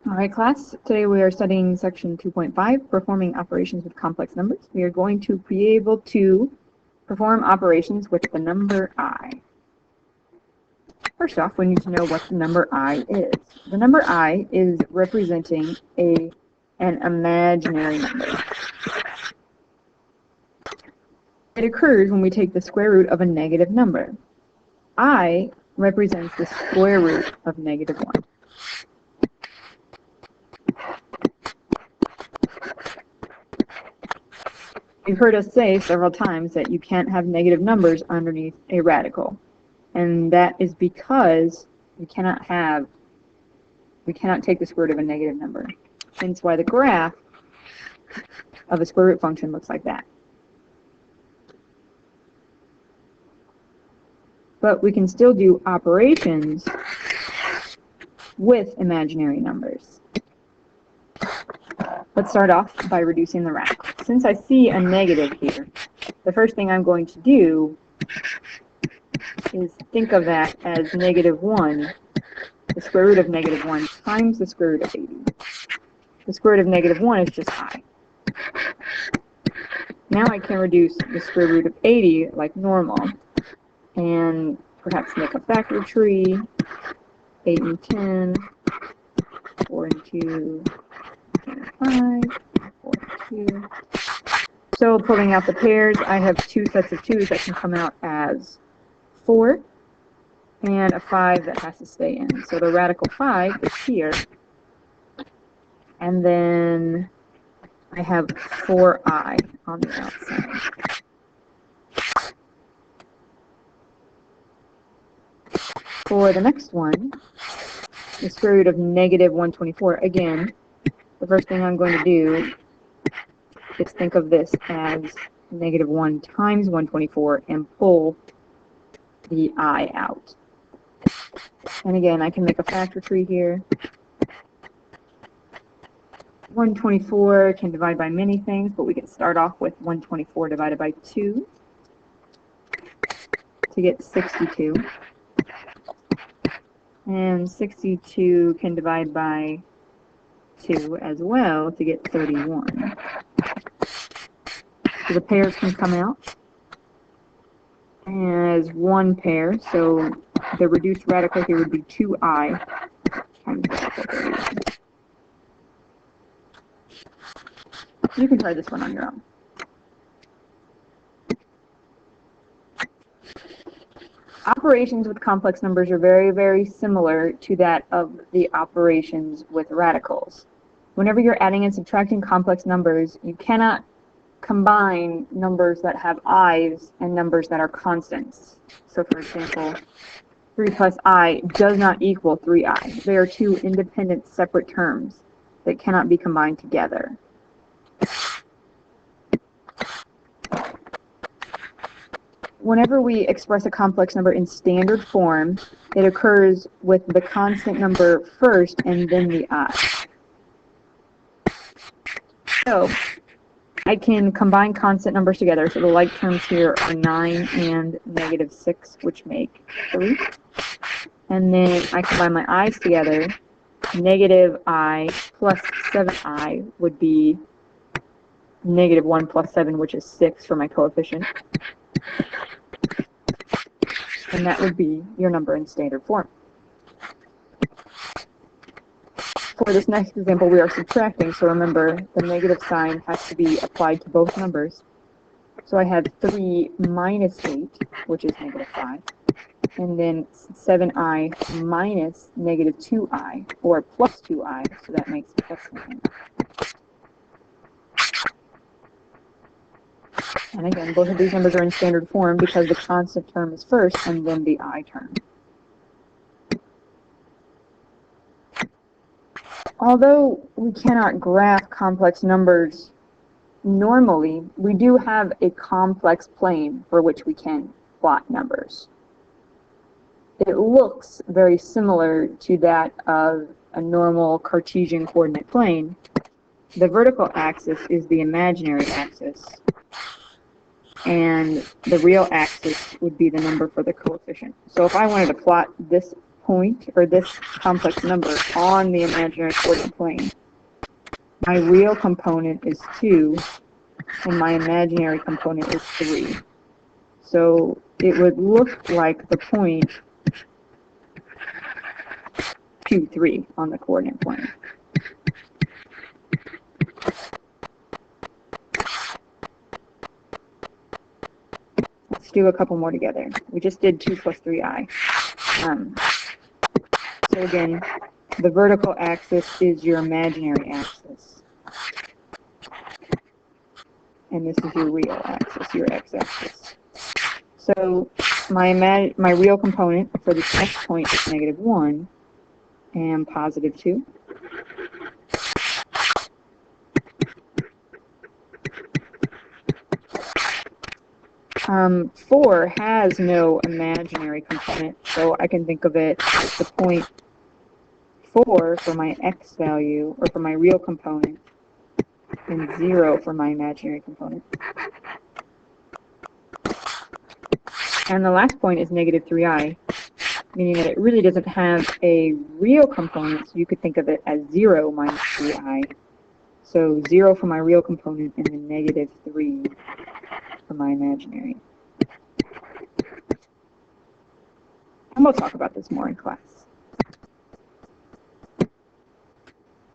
All right, class. Today we are studying section 2.5, performing operations with complex numbers. We are going to be able to perform operations with the number I. First off, we need to know what the number I is. The number I is representing an imaginary number. It occurs when we take the square root of a negative number. I represents the square root of negative 1. You've heard us say several times that you can't have negative numbers underneath a radical. And that is because we cannot take the square root of a negative number. Hence why the graph of a square root function looks like that. But we can still do operations with imaginary numbers. Let's start off by reducing the radical. Since I see a negative here, the first thing I'm going to do is think of that as negative 1, the square root of negative 1 times the square root of 80. The square root of negative 1 is just I. Now I can reduce the square root of 80 like normal, and perhaps make a factor tree, 8 and 10, 4 and 2, 10 and 5, 4 and 2. So pulling out the pairs, I have two sets of 2's that can come out as 4 and a 5 that has to stay in. So the radical 5 is here, and then I have 4i on the outside. For the next one, the square root of negative 124, again, the first thing I'm going to do is think of this as negative 1 times 124 and pull the I out. And again, I can make a factor tree here. 124 can divide by many things, but we can start off with 124 divided by 2 to get 62. And 62 can divide by 2 as well to get 31. So the pairs can come out as one pair, so the reduced radical here would be 2i times radical 31. You can try this one on your own. Operations with complex numbers are very, very similar to that of the operations with radicals. Whenever you're adding and subtracting complex numbers, you cannot combine numbers that have i's and numbers that are constants. So for example, 3 plus I does not equal 3i. They are two independent, separate terms that cannot be combined together. Whenever we express a complex number in standard form, it occurs with the constant number first and then the I. So I can combine constant numbers together. So the like terms here are 9 and negative 6, which make 3. And then I combine my i's together. Negative I plus 7i would be negative 1 plus 7, which is 6 for my coefficient. And that would be your number in standard form. For this next example, we are subtracting, so remember, the negative sign has to be applied to both numbers. So I have 3 minus 8, which is negative 5, and then 7i minus negative 2i, or plus 2i, so that makes plus 9. And again, both of these numbers are in standard form because the constant term is first and then the I term. Although we cannot graph complex numbers normally, we do have a complex plane for which we can plot numbers. It looks very similar to that of a normal Cartesian coordinate plane. The vertical axis is the imaginary axis, and the real axis would be the number for the coefficient. So if I wanted to plot this point, or this complex number, on the imaginary coordinate plane, my real component is 2, and my imaginary component is 3. So it would look like the point 2, 3 on the coordinate plane. Let's do a couple more together. We just did 2 plus 3i. So again, the vertical axis is your imaginary axis. And this is your real axis, your x-axis. So my real component for this next point is -1 and +2. 4 has no imaginary component, so I can think of it as the point 4 for my x value, or for my real component, and 0 for my imaginary component. And the last point is -3i, meaning that it really doesn't have a real component, so you could think of it as 0 minus 3i. So 0 for my real component, and then -3 for my imaginary. And we'll talk about this more in class.